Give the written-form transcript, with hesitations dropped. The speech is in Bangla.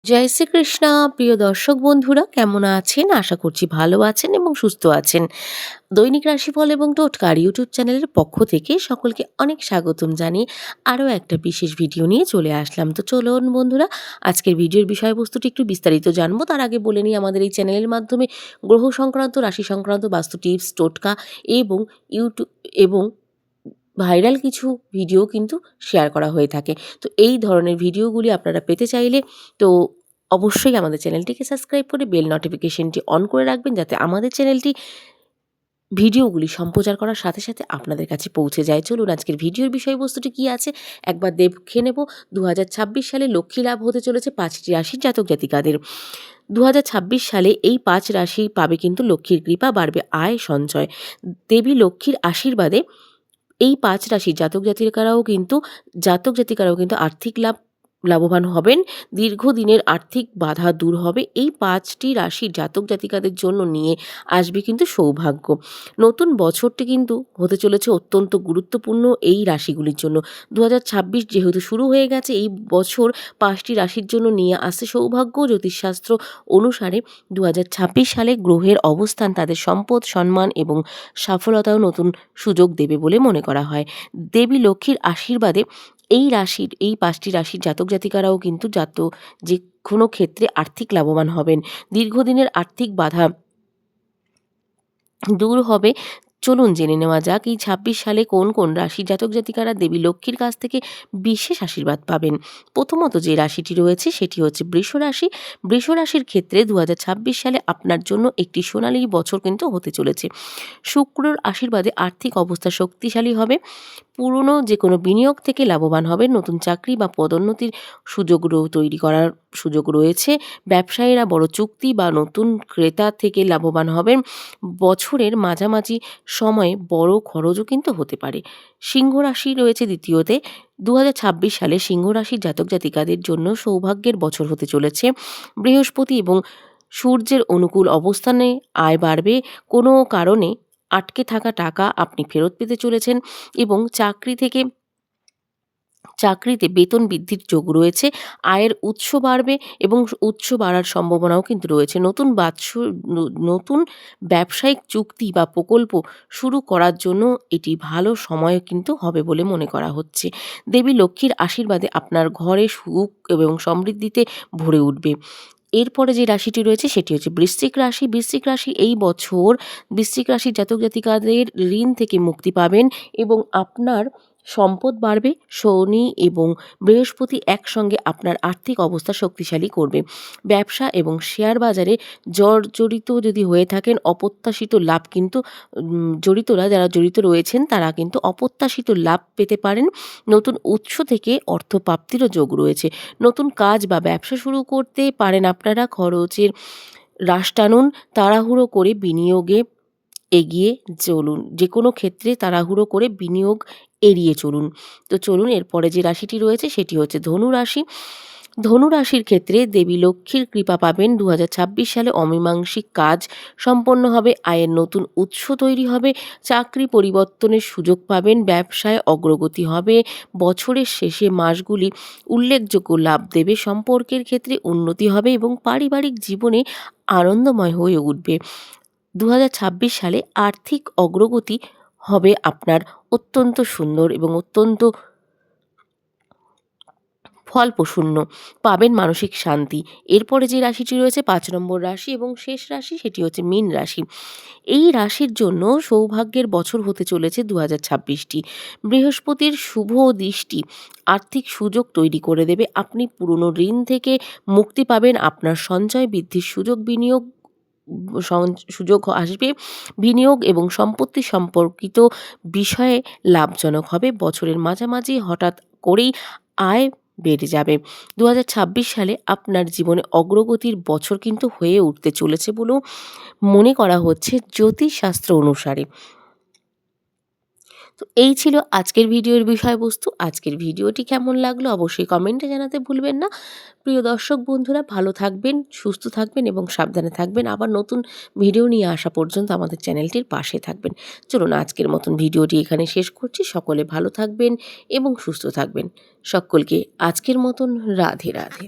জয় শ্রীকৃষ্ণ। প্রিয় দর্শক বন্ধুরা কেমন আছেন? আশা করছি ভালো আছেন এবং সুস্থ আছেন। দৈনিক রাশিফল এবং টোটকার ইউটিউব চ্যানেলের পক্ষ থেকে সকলকে অনেক স্বাগতম জানিয়ে আরও একটা বিশেষ ভিডিও নিয়ে চলে আসলাম। তো চলুন বন্ধুরা, আজকের ভিডিওর বিষয়বস্তুটি একটু বিস্তারিত জানবো। তার আগে বলে নিই, আমাদের এই চ্যানেলের মাধ্যমে গ্রহ সংক্রান্ত, রাশি সংক্রান্ত, বাস্তু টিপস, টোটকা এবং ইউটিউব এবং ভাইরাল কিছু ভিডিও কিন্তু শেয়ার করা হয়ে থাকে। তো এই ধরনের ভিডিওগুলি আপনারা পেতে চাইলে তো অবশ্যই আমাদের চ্যানেলটিকে সাবস্ক্রাইব করে বেল নোটিফিকেশনটি অন করে রাখবেন, যাতে আমাদের চ্যানেলটি ভিডিওগুলি সম্প্রচার করার সাথে সাথে আপনাদের কাছে পৌঁছে যায়। চলুন আজকের ভিডিওর বিষয়বস্তুটি কী আছে একবার দেখে নেব। ২০২৬ সালে লক্ষ্মী লাভ হতে চলেছে ৫টি রাশির জাতক জাতিকাদের। ২০২৬ সালে এই ৫ রাশি পাবে কিন্তু লক্ষ্মীর কৃপা, বাড়বে আয় সঞ্চয়। দেবী লক্ষ্মীর আশীর্বাদে এই ৫ রাশির জাতক জাতিকারাও কিন্তু আর্থিক লাভবান হবেন। দীর্ঘদিনের আর্থিক বাধা দূর হবে। এই ৫টি রাশির জাতক জাতিকাদের জন্য নিয়ে আসবে কিন্তু সৌভাগ্য। নতুন বছরটি কিন্তু হতে চলেছে অত্যন্ত গুরুত্বপূর্ণ এই রাশিগুলির জন্য। ২০২৬ যেহেতু শুরু হয়ে গেছে, এই বছর ৫টি রাশির জন্য নিয়ে আসছে সৌভাগ্য। জ্যোতিষশাস্ত্র অনুসারে ২০২৬ সালে গ্রহের অবস্থান তাদের সম্পদ, সম্মান এবং সফলতাও নতুন সুযোগ দেবে বলে মনে করা হয়। দেবী লক্ষ্মীর আশীর্বাদে এই ৫টি রাশির জাতক জাতিকারাও কিন্তু যে কোনো ক্ষেত্রে আর্থিক লাভবান হবেন। দীর্ঘদিনের আর্থিক বাধা দূর হবে। চলুন জেনে নেওয়া যাক এই ২৬ সালে কোন কোন রাশির জাতক জাতিকারা দেবী লক্ষ্মীর কাছ থেকে বিশেষ আশীর্বাদ পাবেন। প্রথমত যে রাশিটি রয়েছে সেটি হচ্ছে বৃষ রাশি। বৃষ রাশির ক্ষেত্রে ২০২৬ সালে আপনার জন্য একটি সোনালী বছর কিন্তু হতে চলেছে। শুক্রর আশীর্বাদে আর্থিক অবস্থা শক্তিশালী হবে। পুরনো যে কোনো বিনিয়োগ থেকে লাভবান হবেন। নতুন চাকরি বা পদোন্নতির সুযোগ তৈরি করার সুযোগ রয়েছে। ব্যবসায়ীরা বড় চুক্তি বা নতুন ক্রেতা থেকে লাভবান হবেন। বছরের মাঝামাঝি সময়ে বড় খরচও কিন্তু হতে পারে। সিংহ রাশি রয়েছে দ্বিতীয়তে। ২০২৬ সালে সিংহ রাশির জাতক জাতিকাদের জন্য সৌভাগ্যের বছর হতে চলেছে। বৃহস্পতি এবং সূর্যের অনুকূল অবস্থানে আয় বাড়বে। কোনো কারণে আটকে থাকা টাকা আপনি ফেরত পেতে চলেছেন এবং চাকরিতে বেতন বৃদ্ধির যোগ রয়েছে। আয়ের উৎস বাড়বে এবং উৎস বাড়ার সম্ভাবনাও কিন্তু রয়েছে। নতুন ব্যবসায়িক চুক্তি বা প্রকল্প শুরু করার জন্য এটি ভালো সময় কিন্তু হবে বলে মনে করা হচ্ছে। দেবী লক্ষ্মীর আশীর্বাদে আপনার ঘরে সুখ এবং সমৃদ্ধিতে ভরে উঠবে। এরপরে যে রাশিটি রয়েছে সেটি হচ্ছে বৃশ্চিক রাশি। বৃশ্চিক রাশি এই বছর বৃশ্চিক রাশির জাতক জাতিকাদের ঋণ থেকে মুক্তি পাবেন এবং আপনার সম্পদ বাড়বে। শনি এবং বৃহস্পতি একসঙ্গে আপনার আর্থিক অবস্থা শক্তিশালী করবে। ব্যবসা এবং শেয়ার বাজারে জর্জরিত যদি হয়ে থাকেন, অপ্রত্যাশিত লাভ কিন্তু যারা জড়িত রয়েছেন তারা কিন্তু অপ্রত্যাশিত লাভ পেতে পারেন। নতুন উৎস থেকে অর্থ প্রাপ্তিরও যোগ রয়েছে। নতুন কাজ বা ব্যবসা শুরু করতে পারেন আপনারা। খরচের হ্রাস টানুন। তাড়াহুড়ো করে বিনিয়োগে এগিয়ে চলুন। যে কোনো ক্ষেত্রে তাড়াহুড়ো করে বিনিয়োগ এড়িয়ে চলুন। তো চলুন এরপরে যে রাশিটি রয়েছে সেটি হচ্ছে ধনু রাশি। ধনু রাশির ক্ষেত্রে দেবী লক্ষ্মীর কৃপা পাবেন। ২০২৬ সালে অমীমাংসিক কাজ সম্পন্ন হবে। আয়ের নতুন উৎস তৈরি হবে। চাকরি পরিবর্তনের সুযোগ পাবেন। ব্যবসায় অগ্রগতি হবে। বছরের শেষে মাসগুলি উল্লেখযোগ্য লাভ দেবে। সম্পর্কের ক্ষেত্রে উন্নতি হবে এবং পারিবারিক জীবনে আনন্দময় হয়ে উঠবে। ২০২৬ সালে আর্থিক অগ্রগতি হবে আপনার অত্যন্ত সুন্দর এবং অত্যন্ত ফলপ্রসূ। পাবেন মানসিক শান্তি। এরপরে যে রাশিটি রয়েছে ৫ নম্বর রাশি এবং শেষ রাশি সেটি হচ্ছে মীন রাশি। এই রাশির জন্য সৌভাগ্যের বছর হতে চলেছে ২০২৬টি। বৃহস্পতির শুভ দৃষ্টি আর্থিক সুযোগ তৈরি করে দেবে। আপনি পুরনো ঋণ থেকে মুক্তি পাবেন। আপনার সঞ্চয় বৃদ্ধির সুযোগ আসবে। বিনিয়োগ এবং সম্পত্তি সম্পর্কিত বিষয়ে লাভজনক হবে। বছরের মাঝামাঝি হঠাৎ করেই আয় বেড়ে যাবে। ২০২৬ সালে আপনার জীবনে অগ্রগতির বছর কিন্তু হয়ে উঠতে চলেছে বলেও মনে করা হচ্ছে জ্যোতিষশাস্ত্র অনুসারে। তো এই ছিল আজকের ভিডিওর বিষয়বস্তু। আজকের ভিডিওটি কেমন লাগলো অবশ্যই কমেন্টে জানাতে ভুলবেন না। প্রিয় দর্শক বন্ধুরা, ভালো থাকবেন, সুস্থ থাকবেন এবং সাবধানে থাকবেন। আবার নতুন ভিডিও নিয়ে আসা পর্যন্ত আমাদের চ্যানেলটির পাশে থাকবেন। চলুন আজকের মতন ভিডিওটি এখানে শেষ করছি। সকলে ভালো থাকবেন এবং সুস্থ থাকবেন। সকলকে আজকের মতন রাধে রাধে।